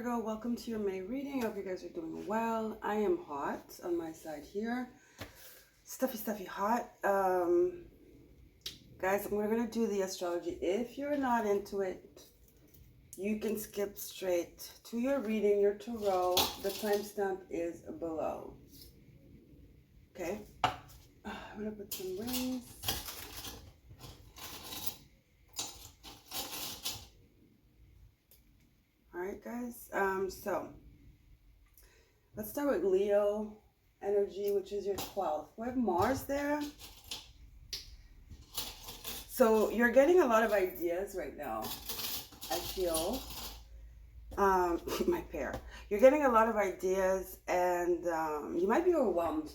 Virgo, welcome to your May reading. I hope you guys are doing well. I am hot on my side here. Stuffy hot. Guys, I'm going to do the astrology. If you're not into it, you can skip straight to your reading, your tarot. The timestamp is below. Okay? I'm going to put some rings. Alright guys, so let's start with Leo energy, which is your 12th. We have Mars there. So you're getting a lot of ideas right now, I feel. My pair. You're getting a lot of ideas and you might be overwhelmed.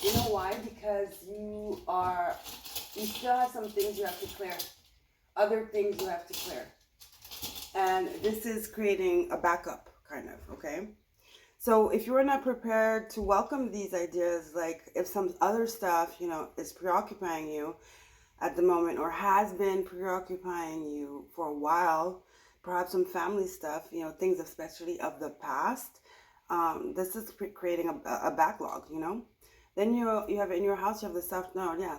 You know why? Because you still have some things you have to clear. Other things you have to clear. And this is creating a backup, kind of, okay? So if you are not prepared to welcome these ideas, like if some other stuff, is preoccupying you at the moment or has been preoccupying you for a while, perhaps some family stuff, things especially of the past, this is creating a backlog, Then you have in your house, you have the stuff,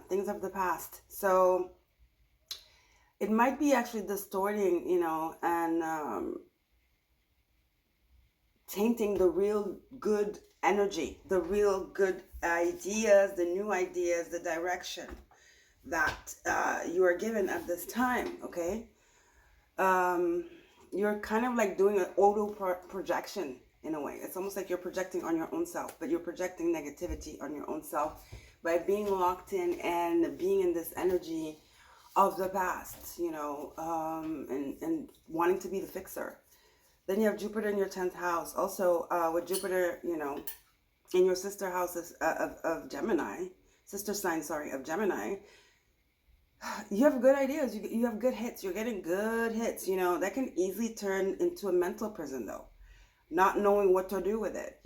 things of the past. So it might be actually distorting, and tainting the real good energy, the real good ideas, the new ideas, the direction that you are given at this time, okay? You're kind of like doing an auto projection in a way. It's almost like you're projecting on your own self, but you're projecting negativity on your own self by being locked in and being in this energy of the past, and wanting to be the fixer. Then you have Jupiter in your 10th house. Also, with Jupiter, in your sister house of Gemini, sister sign, of Gemini, you have good ideas. You have good hits. You're getting good hits, That can easily turn into a mental prison, though. Not knowing what to do with it,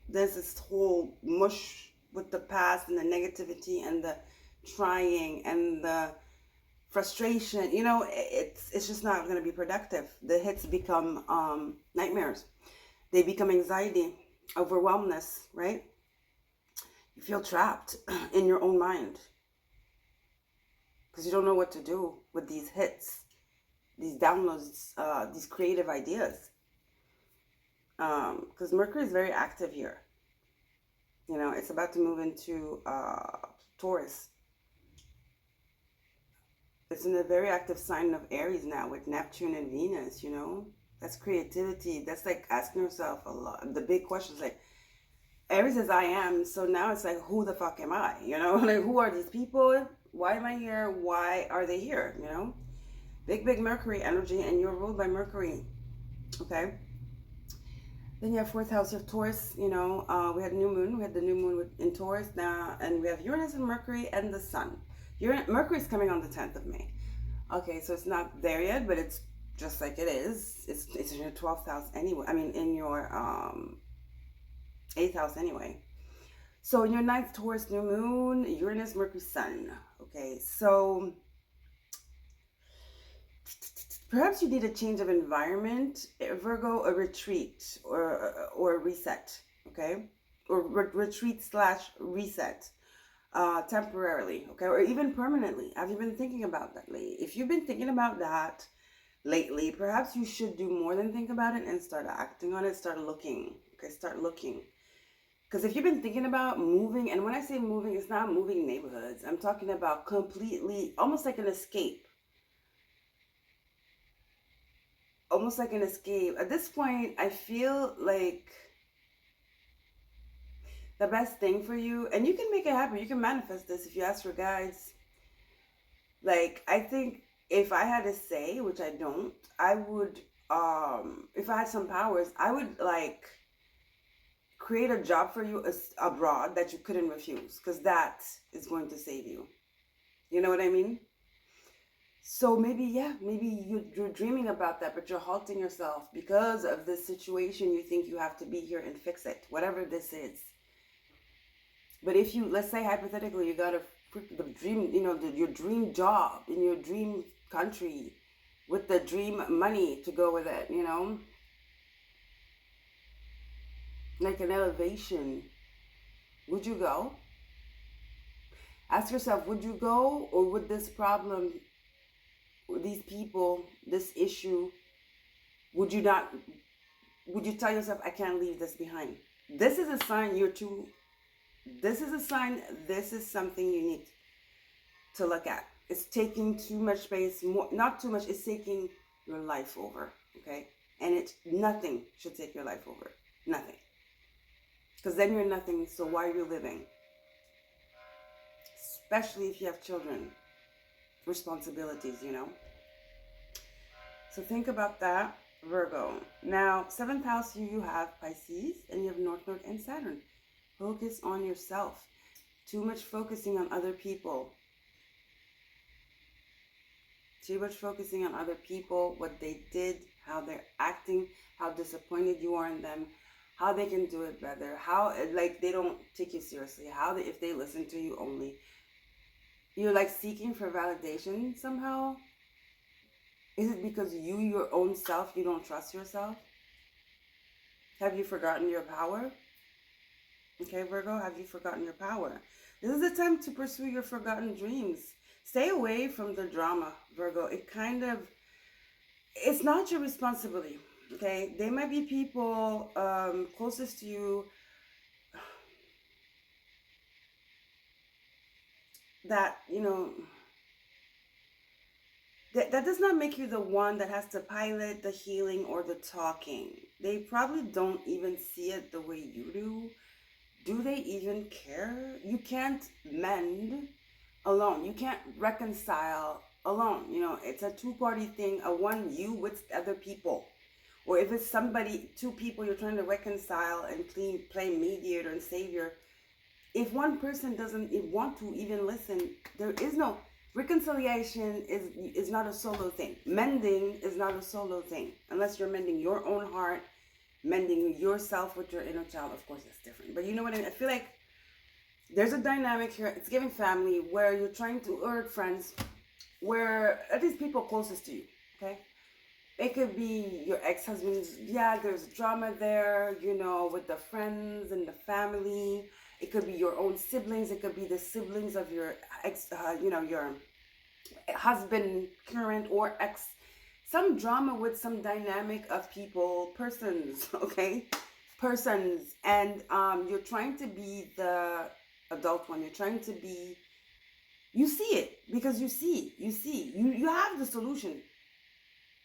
There's this whole mush with the past and the negativity and the trying and the frustration, it's just not going to be productive. The hits become nightmares. They become anxiety, overwhelmness, right? You feel trapped in your own mind because you don't know what to do with these hits, these downloads, these creative ideas. Because Mercury is very active here. It's about to move into Taurus. It's in a very active sign of Aries now with Neptune and Venus, That's creativity. That's like asking yourself a lot. The big question is like, Aries says I am. So now it's like, who the fuck am I? Like, who are these people? Why am I here? Why are they here? Big Mercury energy, and you're ruled by Mercury. Okay. Then you have 4th house, you have Taurus, we had new moon. We had the new moon in Taurus now, and we have Uranus and Mercury and the Sun. Mercury is coming on the 10th of May. Okay, so it's not there yet, but it's just like it is. It's in your 12th house anyway. I mean, in your 8th house anyway. So in your 9th Taurus, new moon, Uranus, Mercury, Sun. Okay, so perhaps you need a change of environment, Virgo, a retreat or a reset, okay? Or retreat/reset. Temporarily, okay, or even permanently. Have you been thinking about that lately? If you've been thinking about that lately, perhaps you should do more than think about it and start acting on it. Start looking, okay, start looking. Because if you've been thinking about moving, and when I say moving, it's not moving neighborhoods. I'm talking about completely, almost like an escape. Almost like an escape. At this point, I feel like the best thing for you, and you can make it happen, you can manifest this if you ask your guides. Like, I think if I had to say, which I don't, I would, if I had some powers, I would like create a job for you abroad that you couldn't refuse, because that is going to save you. You know what I mean? So maybe you're dreaming about that, but you're halting yourself because of this situation. You think you have to be here and fix it, whatever this is. But if you, let's say hypothetically, you got the dream, your dream job in your dream country, with the dream money to go with it, like an elevation. Would you go? Ask yourself, would you go, or would this problem, or these people, this issue, would you not, would you tell yourself, I can't leave this behind? This is a sign this is a sign, this is something you need to look at. It's taking too much space, more, not too much, it's taking your life over, okay? And nothing should take your life over, nothing. Because then you're nothing, so why are you living? Especially if you have children, responsibilities, So think about that, Virgo. Now, 7th house, you have Pisces, and you have North Node and Saturn. Focus on yourself. Too much focusing on other people. Too much focusing on other people, what they did, how they're acting, how disappointed you are in them, how they can do it better, how, like, they don't take you seriously, if they listen to you only. You're like seeking for validation somehow. Is it because your own self, you don't trust yourself? Have you forgotten your power? Okay, Virgo, have you forgotten your power? This is the time to pursue your forgotten dreams. Stay away from the drama, Virgo. It's not your responsibility, okay? They might be people closest to you that, that does not make you the one that has to pilot the healing or the talking. They probably don't even see it the way you do. Do they even care? You can't mend alone. You can't reconcile alone. It's a two-party thing, you with other people. Or if it's two people you're trying to reconcile and play mediator and savior, if one person doesn't want to even listen, there is no reconciliation. Is not a solo thing. Mending is not a solo thing, unless you're mending your own heart, mending yourself with your inner child. Of course, that's different. But you know what I mean? I feel like there's a dynamic here. It's giving family, where you're trying to, or friends, where at least people closest to you, okay? It could be your ex-husband's, there's drama there, with the friends and the family. It could be your own siblings. It could be the siblings of your ex, your husband, current or ex. Some drama with some dynamic of people, persons, okay? Persons. And you're trying to be the adult one. You're trying to be, you see it, because you have the solution,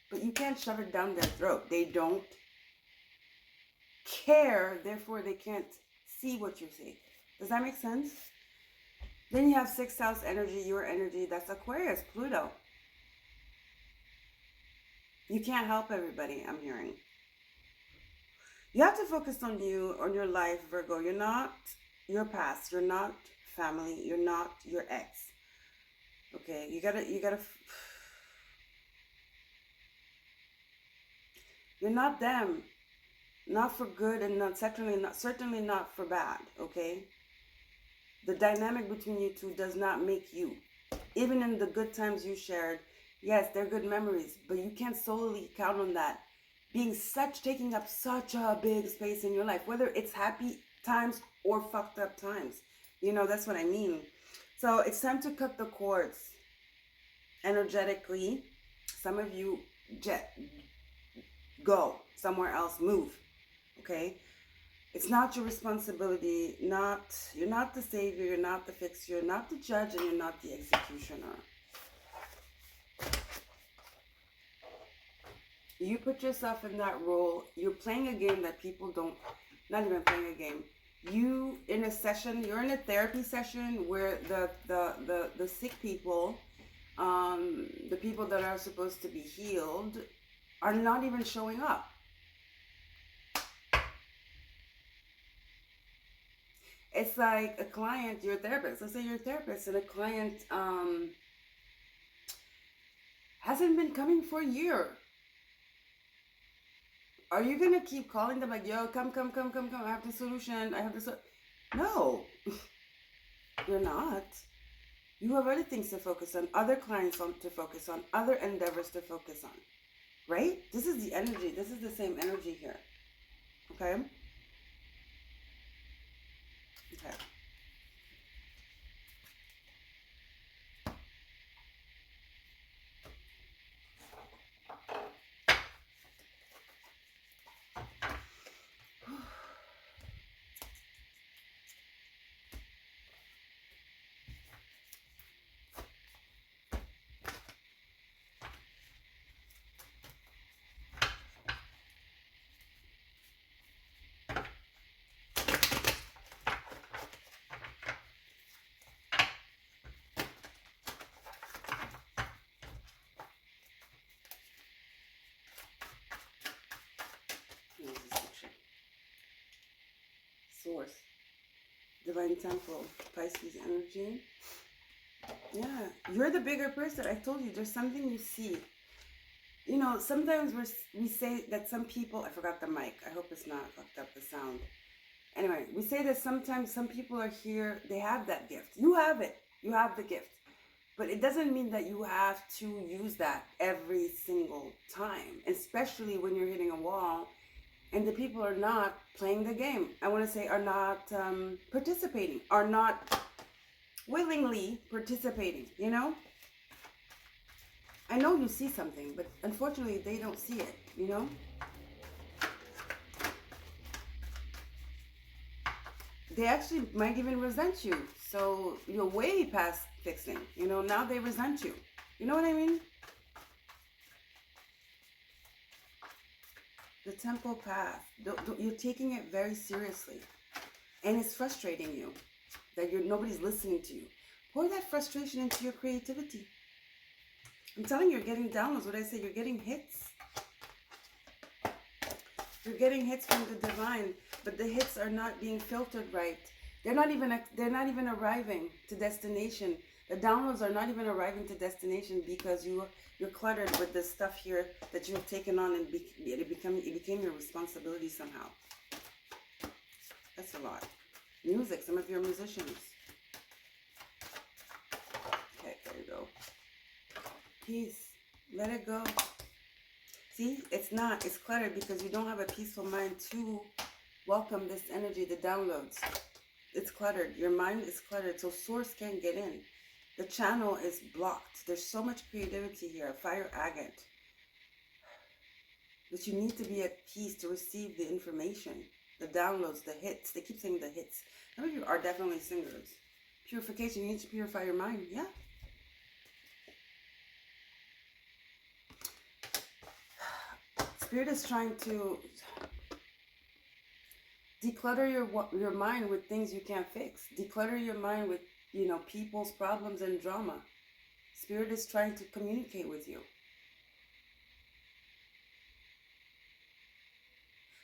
but you can't shove it down their throat. They don't care, therefore they can't see what you see. Does that make sense? Then you have 6th house energy, your energy, that's Aquarius, Pluto. You can't help everybody, I'm hearing. You have to focus on you, on your life, Virgo. You're not your past, you're not family, you're not your ex. Okay, you gotta you're not them. Not for good, and certainly not for bad, okay? The dynamic between you two does not make you. Even in the good times you shared, yes, they're good memories, but you can't solely count on that taking up such a big space in your life, whether it's happy times or fucked up times. That's what I mean. So it's time to cut the cords energetically. Some of you go somewhere else, move. Okay, it's not your responsibility. You're not the savior. You're not the fixer. You're not the judge, and you're not the executioner. You put yourself in that role. You're playing a game that people don't. Not even playing a game. You're in a therapy session where the sick people, the people that are supposed to be healed, are not even showing up. It's like a client, you're a therapist. Let's say you're a therapist and a client hasn't been coming for a year. Are you going to keep calling them like, yo, come, I have the solution, No, you're not. You have other things to focus on, other clients to focus on, other endeavors to focus on. Right? This is the energy. This is the same energy here. Okay? Okay. Source, divine temple, Pisces energy. Yeah, you're the bigger person. I told you, there's something you see. You know, sometimes we say that some people, I forgot the mic, I hope it's not fucked up the sound. Anyway, we say that sometimes some people are here, they have that gift. You have it, you have the gift. But it doesn't mean that you have to use that every single time, especially when you're hitting a wall and the people are not playing the game. I want to say are not participating, are not willingly participating, you know? I know you see something, but unfortunately they don't see it, you know? They actually might even resent you. So you're way past fixing, you know? Now they resent you. You know what I mean? The temple path, you're taking it very seriously. And it's frustrating you that nobody's listening to you. Pour that frustration into your creativity. I'm telling you, you're getting downloads. What I say, you're getting hits. You're getting hits from the divine, but the hits are not being filtered right. They're not even arriving to destination. The downloads are not even arriving to destination because you're cluttered with the stuff here that you have taken on, and it became your responsibility somehow. That's a lot. Music, some of you are musicians. Okay, there you go. Peace. Let it go. See, it's cluttered because you don't have a peaceful mind to welcome this energy, the downloads. It's cluttered. Your mind is cluttered, so source can't get in. The channel is blocked. There's so much creativity here, fire agate. But you need to be at peace to receive the information, the downloads, the hits. They keep saying the hits. Some of you are definitely singers. Purification, you need to purify your mind, yeah? Spirit is trying to declutter your mind with things you can't fix. Declutter your mind with, you know, people's problems and drama. Spirit is trying to communicate with you.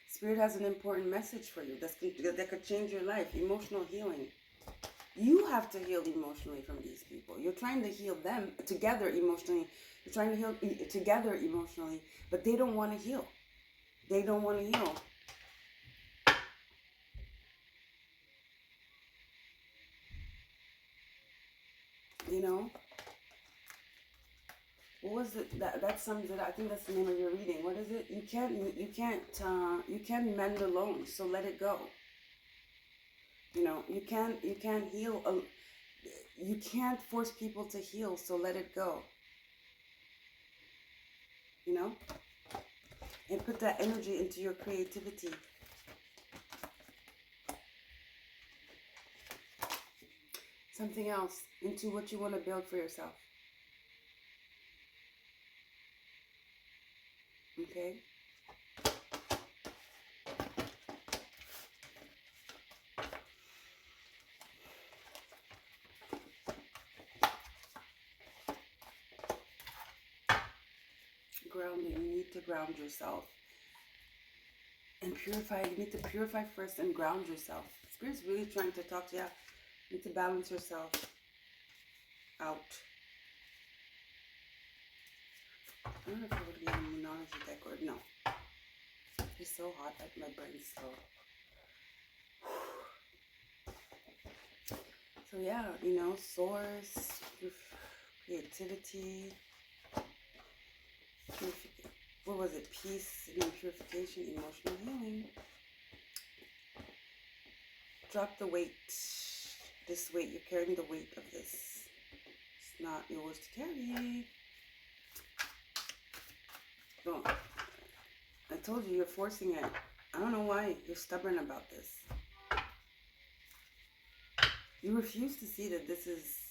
Spirit has an important message for you that could change your life. Emotional healing. You have to heal emotionally from these people. You're trying to heal them together emotionally. You're trying to heal together emotionally, but they don't want to heal. They don't want to heal. You know? What was it that sums it up? I think that's the name of your reading. What is it? You can't mend alone, so let it go. You know, you can't heal. You can't force people to heal, so let it go. You know? And put that energy into your creativity. Something else, into what you want to build for yourself. Okay? Grounding, you need to ground yourself. And purify, you need to purify first and ground yourself. Spirit's really trying to talk to you. You need to balance yourself out. I don't know if I would get a numerology deck or no. It's so hot that my brain's so... So yeah, you know, source, creativity, what was it? Peace, purification, emotional healing. Drop the weight. This weight, you're carrying the weight of this. It's not yours to carry. Oh, I told you, you're forcing it. I don't know why you're stubborn about this. You refuse to see that this is...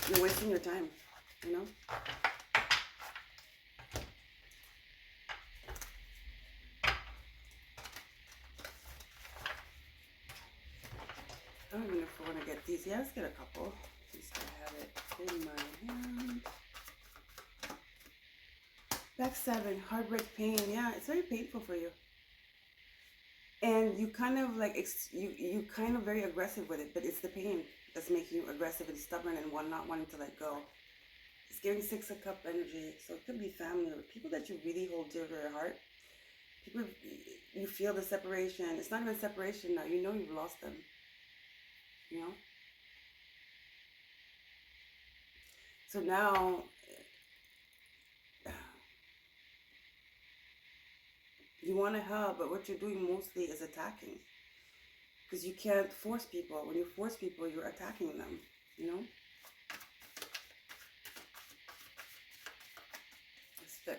You're wasting your time, you know? I don't even know if I want to get these. Yeah, let's get a couple. Since I have it in my hand. Back 7, heartbreak, pain. Yeah, it's very painful for you. And you kind of like, you kind of very aggressive with it, but it's the pain that's making you aggressive and stubborn and not wanting to let go. It's giving 6 of Cup energy, so it could be family or people that you really hold dear to your heart. People, you feel the separation. It's not even separation now. You know you've lost them. You know? So now, you want to help, but what you're doing mostly is attacking. Because you can't force people. When you force people, you're attacking them, you know?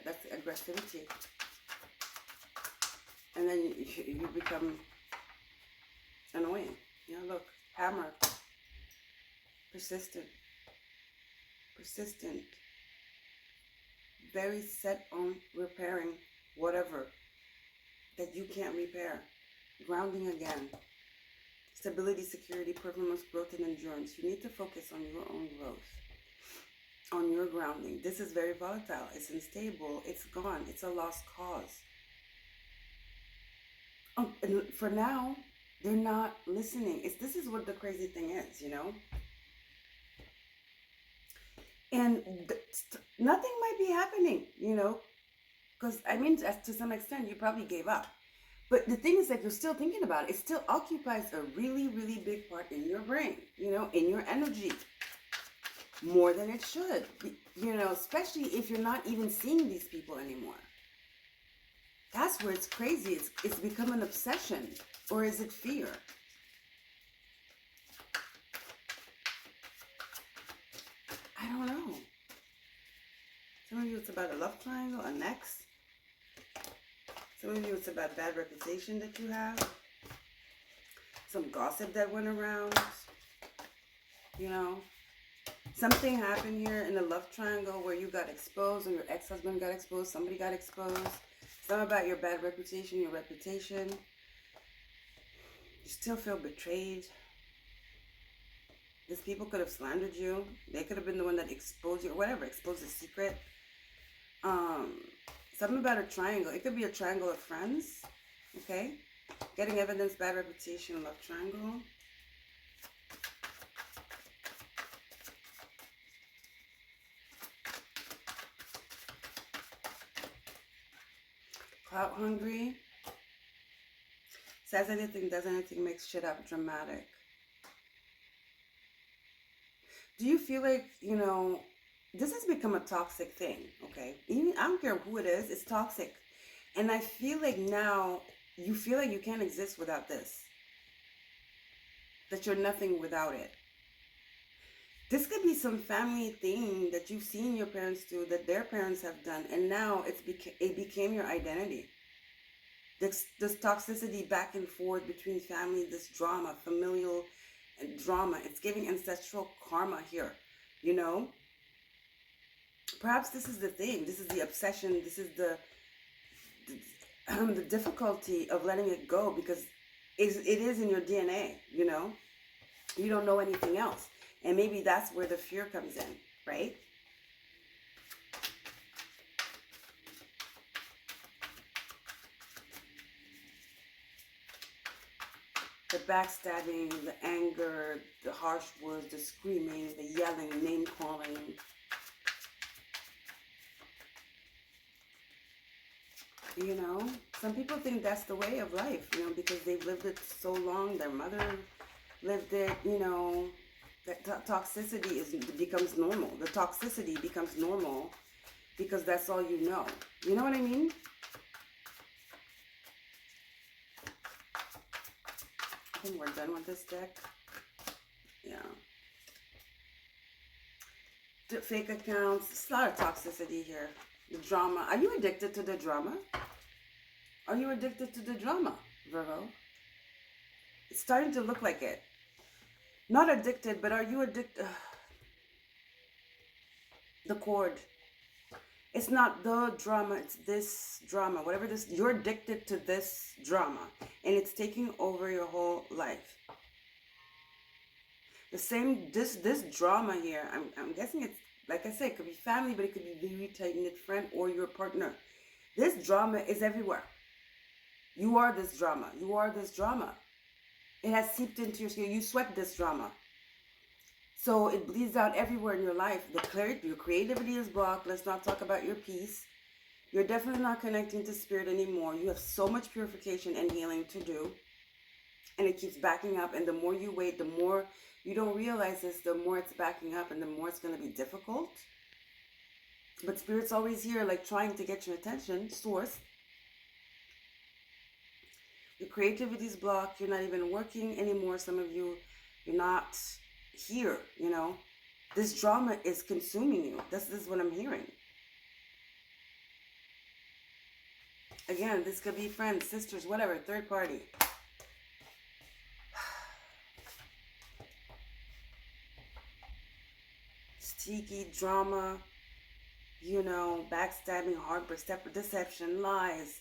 That's the aggressivity. And then you become annoying. You know, look, hammer. Persistent. Persistent. Very set on repairing whatever that you can't repair. Grounding again. Stability, security, performance, growth, and endurance. You need to focus on your own growth. On your grounding. This is very volatile. It's unstable. It's gone. It's a lost cause. And for now, they're not listening. This is what the crazy thing is, you know? And nothing might be happening, you know? Because, I mean, to some extent, you probably gave up. But the thing is that you're still thinking about it. It still occupies a really, really big part in your brain, you know, in your energy. More than it should, you know, especially if you're not even seeing these people anymore. That's where it's crazy. It's become an obsession. Or is it fear? I don't know. Some of you it's about a love triangle, an ex. Some of you it's about bad reputation that you have. Some gossip that went around. You know. Something happened here in the love triangle where you got exposed or your ex-husband got exposed. Somebody got exposed. Something about your bad reputation, your reputation. You still feel betrayed. These people could have slandered you. They could have been the one that exposed you or whatever, exposed the secret. Something about a triangle. It could be a triangle of friends. Okay? Getting evidence, bad reputation, love triangle. Clout hungry. Says anything, does anything, makes shit up, dramatic. Do you feel like, you know, this has become a toxic thing, okay? Even, I don't care who it is, it's toxic. And I feel like now, you feel like you can't exist without this. That you're nothing without it. This could be some family thing that you've seen your parents do, that their parents have done, and now it became your identity. This toxicity back and forth between family, this drama, familial drama. It's giving ancestral karma here, you know? Perhaps this is the thing. This is the obsession. This is the difficulty of letting it go, because it is in your DNA, you know? You don't know anything else. And maybe that's where the fear comes in, right? The backstabbing, the anger, the harsh words, the screaming, the yelling, name calling. You know, some people think that's the way of life, you know, because they've lived it so long. Their mother lived it, you know, that toxicity becomes normal. The toxicity becomes normal because that's all you know. You know what I mean? I think we're done with this deck. Yeah. The fake accounts. There's a lot of toxicity here. The drama. Are you addicted to the drama? Are you addicted to the drama, Virgo? It's starting to look like it. Not addicted, but are you addicted? The cord. It's not the drama, it's this drama. Whatever this, you're addicted to this drama. And it's taking over your whole life. The same, this drama here, I'm guessing it's, like I said, it could be family, but it could be very tight-knit friend or your partner. This drama is everywhere. You are this drama. You are this drama. It has seeped into your skin. You sweat this drama. So it bleeds out everywhere in your life. Your creativity is blocked. Let's not talk about your peace. You're definitely not connecting to spirit anymore. You have so much purification and healing to do. And it keeps backing up. And the more you wait, the more you don't realize this, the more it's backing up and the more it's going to be difficult. But spirit's always here, like trying to get your attention, source. Your creativity is blocked. You're not even working anymore. Some of you, you're not here, you know. This drama is consuming you. This is what I'm hearing. Again, this could be friends, sisters, whatever, third party. Sticky drama, you know, backstabbing, heartbreak, deception, lies.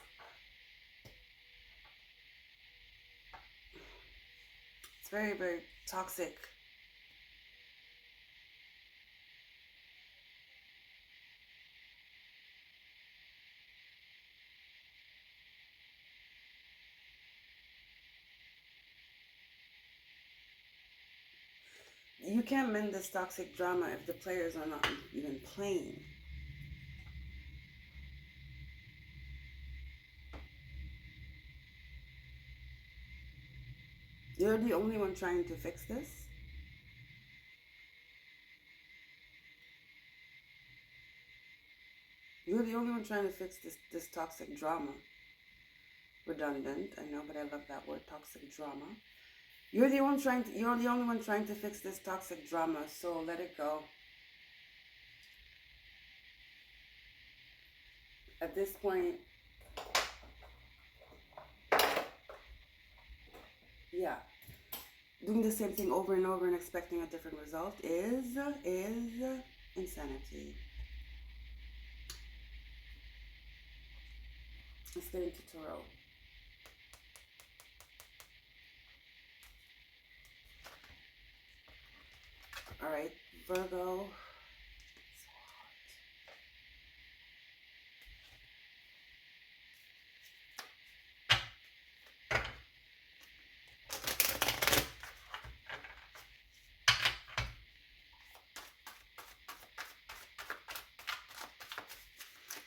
It's very, very toxic. You can't mend this toxic drama if the players are not even playing. You're the only one trying to fix this. You're the only one trying to fix this toxic drama. Redundant, I know, but I love that word, toxic drama. You're the only one trying to fix this toxic drama, so let it go. At this point, yeah, doing the same thing over and over and expecting a different result is insanity. Let's get into tarot. All right, Virgo.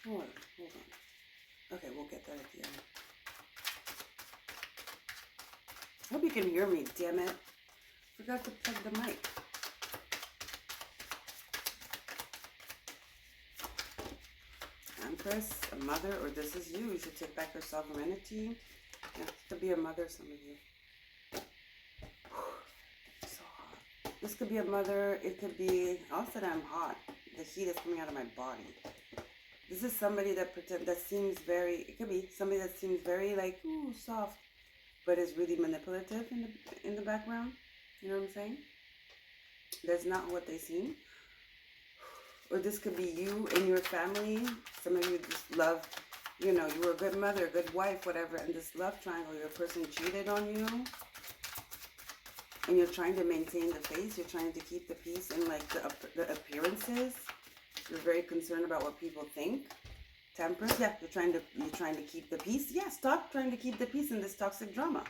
Hold on. Okay, we'll get that at the end. I hope you can hear me, damn it. Forgot to plug the mic. Empress, a mother, or this is you. You should take back your sovereignty. Yeah, it could be a mother, some of you. So hot. This could be a mother. It could be, also that I'm hot. The heat is coming out of my body. This is somebody that seems very, it could be somebody that seems very like, ooh, soft, but is really manipulative in the background. You know what I'm saying? That's not what they seem. Or this could be you and your family. Some of you just love, you know, you were a good mother, a good wife, whatever, and this love triangle, your person cheated on you. And you're trying to maintain the face. You're trying to keep the peace and like the appearances. You're very concerned about what people think. Temperance, yeah, you're trying to keep the peace. Yeah, stop trying to keep the peace in this toxic drama.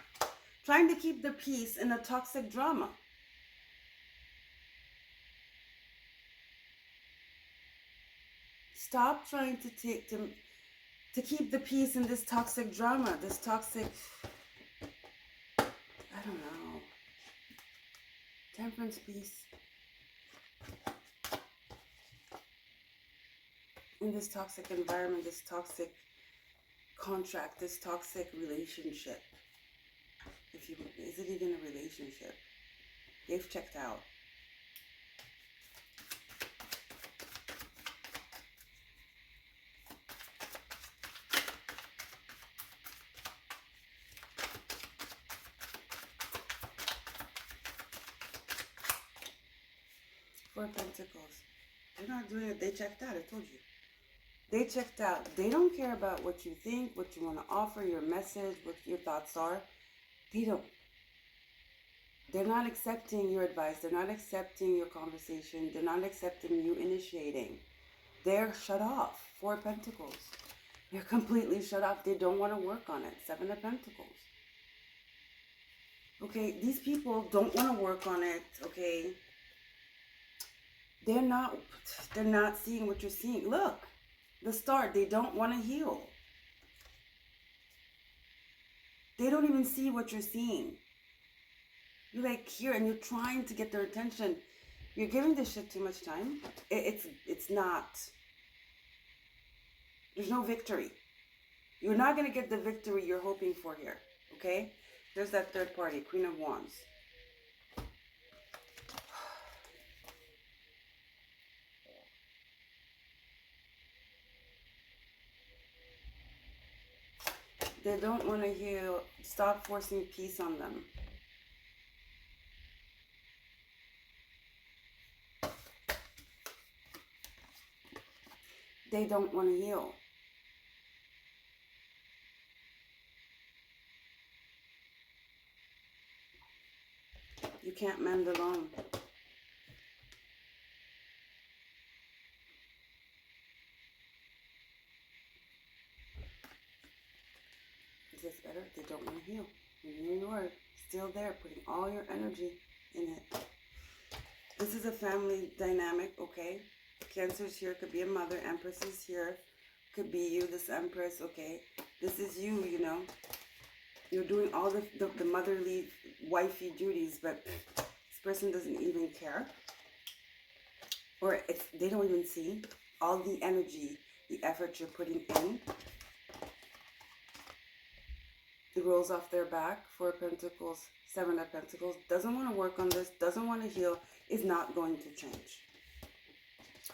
Trying to keep the peace in a toxic drama. Stop trying to keep the peace in this toxic drama. This toxic, I don't know. Temperance, peace. In this toxic environment, this toxic contract, this toxic relationship. Is it even a relationship? They've checked out. Four of Pentacles. They're not doing it. They checked out. I told you. They checked out. They don't care about what you think, what you want to offer, your message, what your thoughts are. They don't. They're not accepting your advice. They're not accepting your conversation. They're not accepting you initiating. They're shut off. Four of Pentacles. They're completely shut off. They don't want to work on it. Seven of Pentacles. Okay, these people don't want to work on it, okay? They're not seeing what you're seeing. Look, the Star, they don't want to heal. They don't even see what you're seeing. You're like here and you're trying to get their attention. You're giving this shit too much time. It's not. There's no victory. You're not going to get the victory you're hoping for here, okay? There's that third party, Queen of Wands. They don't want to heal. Stop forcing peace on them. They don't want to heal. You can't mend alone. Is this better? They don't want to heal. And here you are, still there, putting all your energy in it. This is a family dynamic, okay? Cancer's here, could be a mother. Empress is here, could be you, this Empress, okay? This is you, you know. You're doing all the motherly, wifey duties, but this person doesn't even care. Or they don't even see all the energy, the effort you're putting in. It rolls off their back. Four of Pentacles, Seven of Pentacles. Doesn't want to work on this, doesn't want to heal, is not going to change.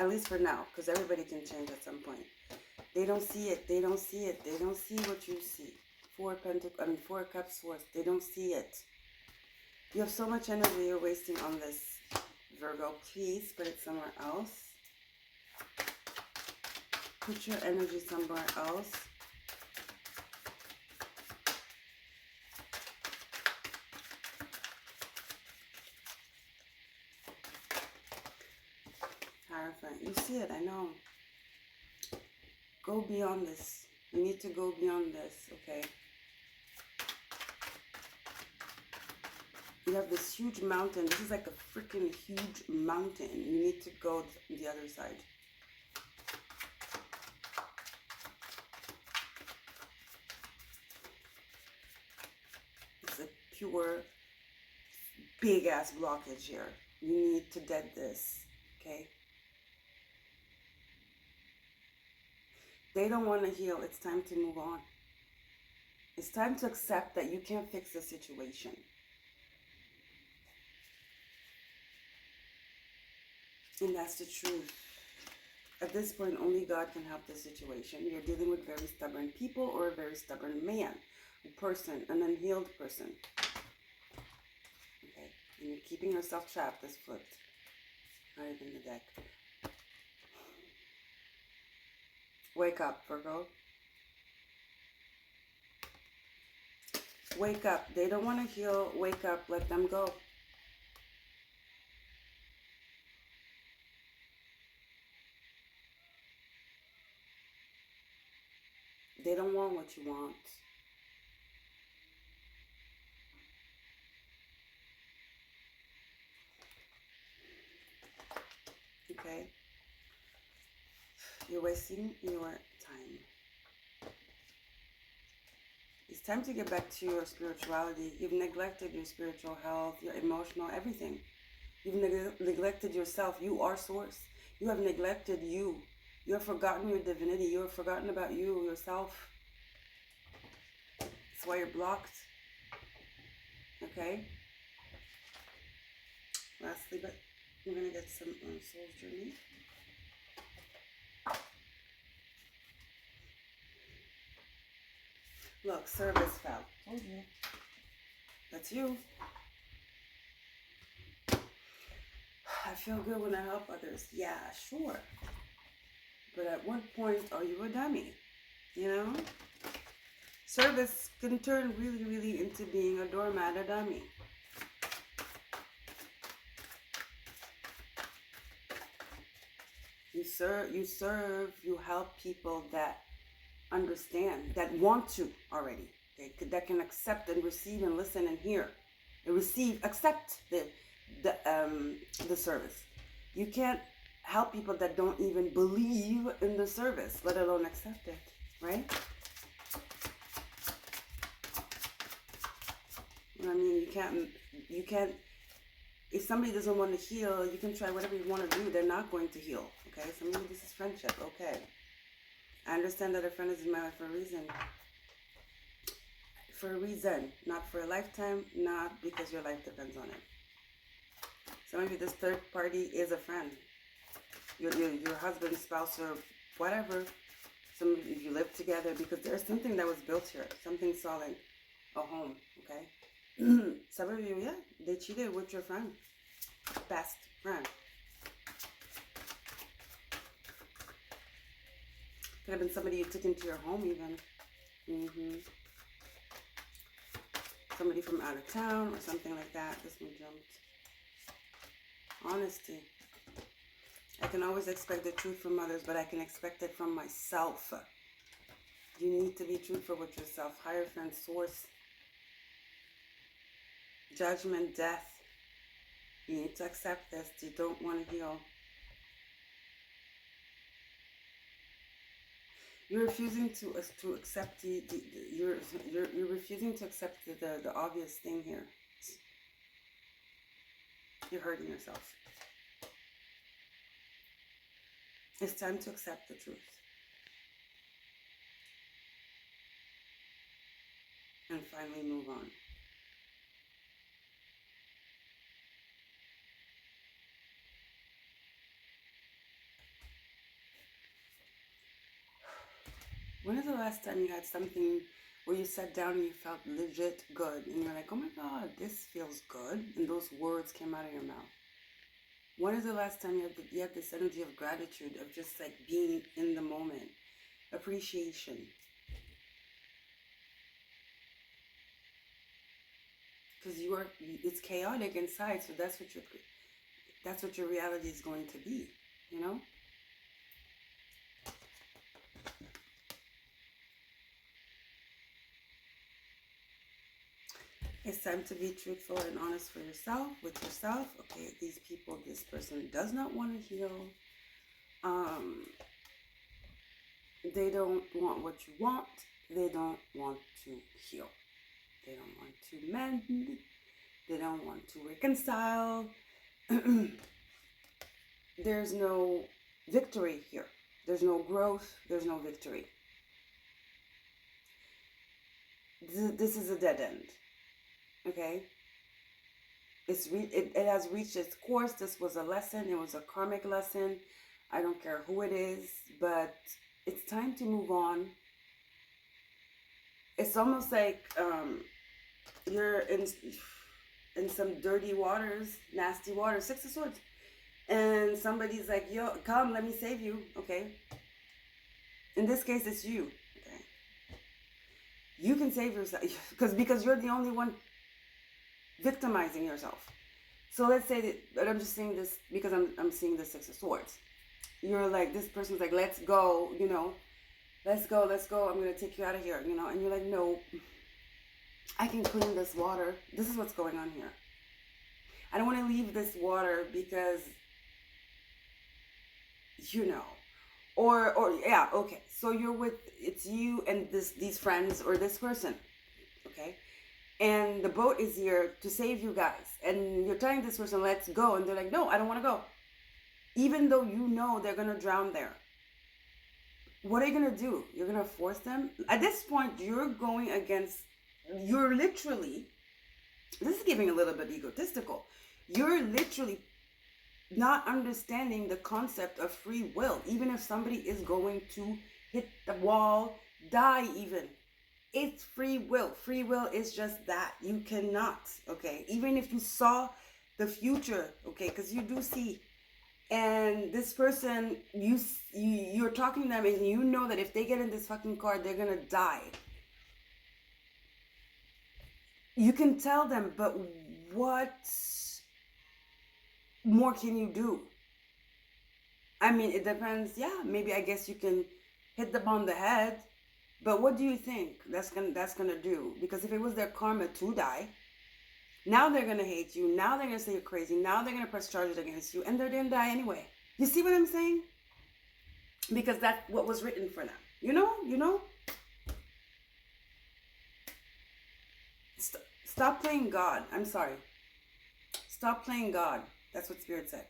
At least for now, because everybody can change at some point. They don't see it. They don't see it. They don't see what you see. Four of Cups, Swords. They don't see it. You have so much energy you're wasting on this, Virgo. Please put it somewhere else. Put your energy somewhere else. Hierophant. You see it, I know. Go beyond this. You need to go beyond this, okay? You have this huge mountain. This is like a freaking huge mountain. You need to go the other side. It's a pure, big-ass blockage here. You need to dead this, okay? They don't want to heal. It's time to move on. It's time to accept that you can't fix the situation. And that's the truth. At this point, only God can help the situation. You're dealing with very stubborn people or a very stubborn man, a person, an unhealed person. Okay, and you're keeping yourself trapped. This flipped. Not even the deck. Wake up, Virgo. Wake up. They don't want to heal. Wake up. Let them go. They don't want what you want. Okay? You're wasting your time. It's time to get back to your spirituality. You've neglected your spiritual health, your emotional, everything. You've neglected yourself. You are source. You have neglected you. You have forgotten your divinity. You have forgotten about you, yourself. That's why you're blocked. Okay? Lastly, but I'm going to get some Soul's Journey. Look, service fell. Told you. That's you. I feel good when I help others. Yeah, sure. But at what point are you a dummy? You know? Service can turn really, really into being a doormat, a dummy. You serve, you help people that understand, that want to already. That can accept and receive and listen and hear. And accept the service. You can't help people that don't even believe in the service, let alone accept it, right? You know what I mean? You can't, if somebody doesn't want to heal, you can try whatever you want to do, they're not going to heal, okay? So maybe this is friendship, okay. I understand that a friend is in my life for a reason. For a reason, not for a lifetime, not because your life depends on it. So maybe this third party is a friend. Your husband, spouse, or whatever. If you live together, because there's something that was built here, something solid, a home, okay? Some of you, yeah, they cheated with your friend, best friend. Could have been somebody you took into your home even. Somebody from out of town or something like that. This one jumped. Honesty. I can always expect the truth from others, but I can expect it from myself. You need to be truthful with yourself. Higher friend, source. Judgment, death. You need to accept this. You don't want to heal. You're refusing to accept you're refusing to accept the obvious thing here. You're hurting yourself. It's time to accept the truth. And finally move on. When is the last time you had something where you sat down and you felt legit good? And you're like, oh my God, this feels good. And those words came out of your mouth. When is the last time you had this energy of gratitude, of just like being in the moment? Appreciation. Because it's chaotic inside, so that's what your reality is going to be, you know? It's time to be truthful and honest for yourself, with yourself. Okay, this person does not want to heal. They don't want what you want. They don't want to heal. They don't want to mend. They don't want to reconcile. There's no victory here. There's no growth. There's no victory. This is a dead end. Okay? It has reached its course. This was a lesson. It was a karmic lesson. I don't care who it is, but it's time to move on. It's almost like you're in some dirty waters, nasty water, Six of Swords, and somebody's like, yo, come, let me save you. Okay? In this case, it's you. Okay? You can save yourself because you're the only one victimizing yourself. So let's say that, but I'm just saying this because I'm seeing the Six of Swords. You're like, this person's like, let's go, you know, let's go, I'm gonna take you out of here, you know, and you're like, no, I can clean this water. This is what's going on here. I don't want to leave this water because, you know, or yeah, okay. So it's you and these friends or this person, okay? And the boat is here to save you guys. And you're telling this person, let's go. And they're like, no, I don't want to go. Even though you know they're going to drown there. What are you going to do? You're going to force them? At this point, you're going against, you're literally, this is giving a little bit egotistical. You're literally not understanding the concept of free will. Even if somebody is going to hit the wall, die even. It's free will. Free will is just that. You cannot, okay? Even if you saw the future, okay? Because you do see. And this person, you're talking to them and you know that if they get in this fucking car, they're going to die. You can tell them, but what more can you do? I mean, it depends. Yeah, maybe I guess you can hit them on the head. But what do you think that's gonna do? Because if it was their karma to die, now they're gonna hate you. Now they're gonna say you're crazy. Now they're gonna press charges against you, and they're gonna die anyway. You see what I'm saying? Because that's what was written for them. You know. Stop playing God. I'm sorry. Stop playing God. That's what Spirit said.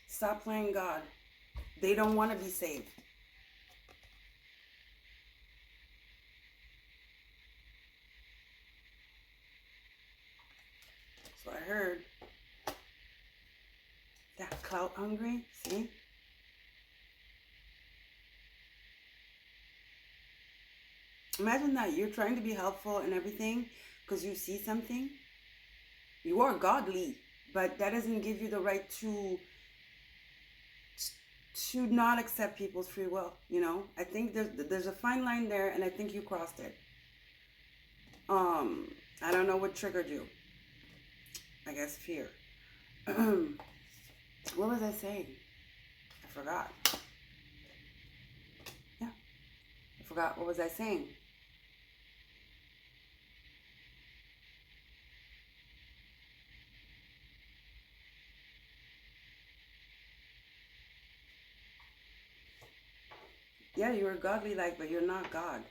Stop playing God. They don't want to be saved. So I heard that clout hungry. See? Imagine that you're trying to be helpful and everything because you see something. You are godly, but that doesn't give you the right to not accept people's free will. I think there's a fine line there, and I think you crossed it. I don't know what triggered you. I guess fear. What was I saying? I forgot. Yeah, I forgot. What was I saying? Yeah, you're godly like, but you're not God.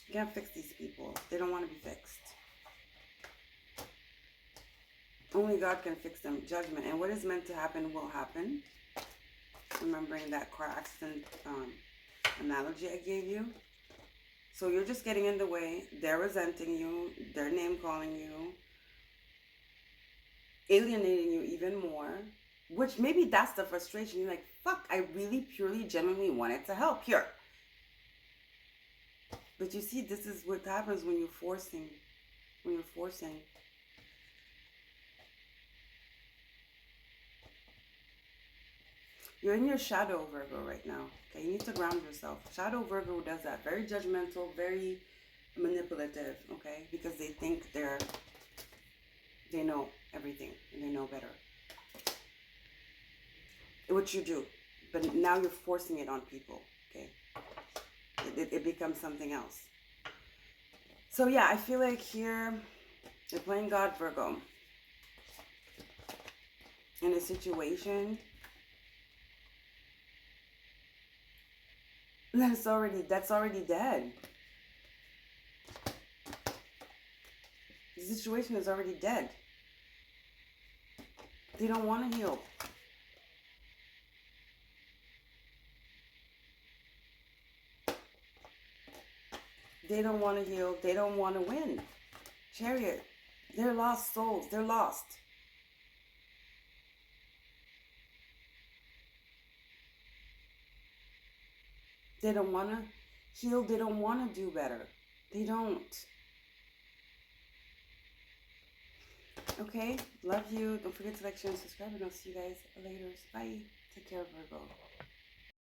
You can't fix these people. They don't want to be fixed. Only God can fix them. Judgment. And what is meant to happen will happen. Remembering that car accident analogy I gave you. So you're just getting in the way. They're resenting you. They're name calling you. Alienating you even more. Which maybe that's the frustration. You're like, fuck, I really, purely, genuinely wanted to help here. But you see, this is what happens when you're forcing. You're in your shadow, Virgo, right now. Okay, you need to ground yourself. Shadow Virgo does that. Very judgmental, very manipulative, okay? Because they think they know everything and they know better. Which you do. But now you're forcing it on people, okay? It becomes something else. So yeah, I feel like here, you're playing God, Virgo. In a situation that's already dead. The situation is already dead. They don't want to heal. They don't want to heal. They don't want to win. Chariot. They're lost souls. They're lost. They don't want to heal. They don't want to do better. They don't. Okay? Love you. Don't forget to like, share, and subscribe. And I'll see you guys later. Bye. Take care, Virgo.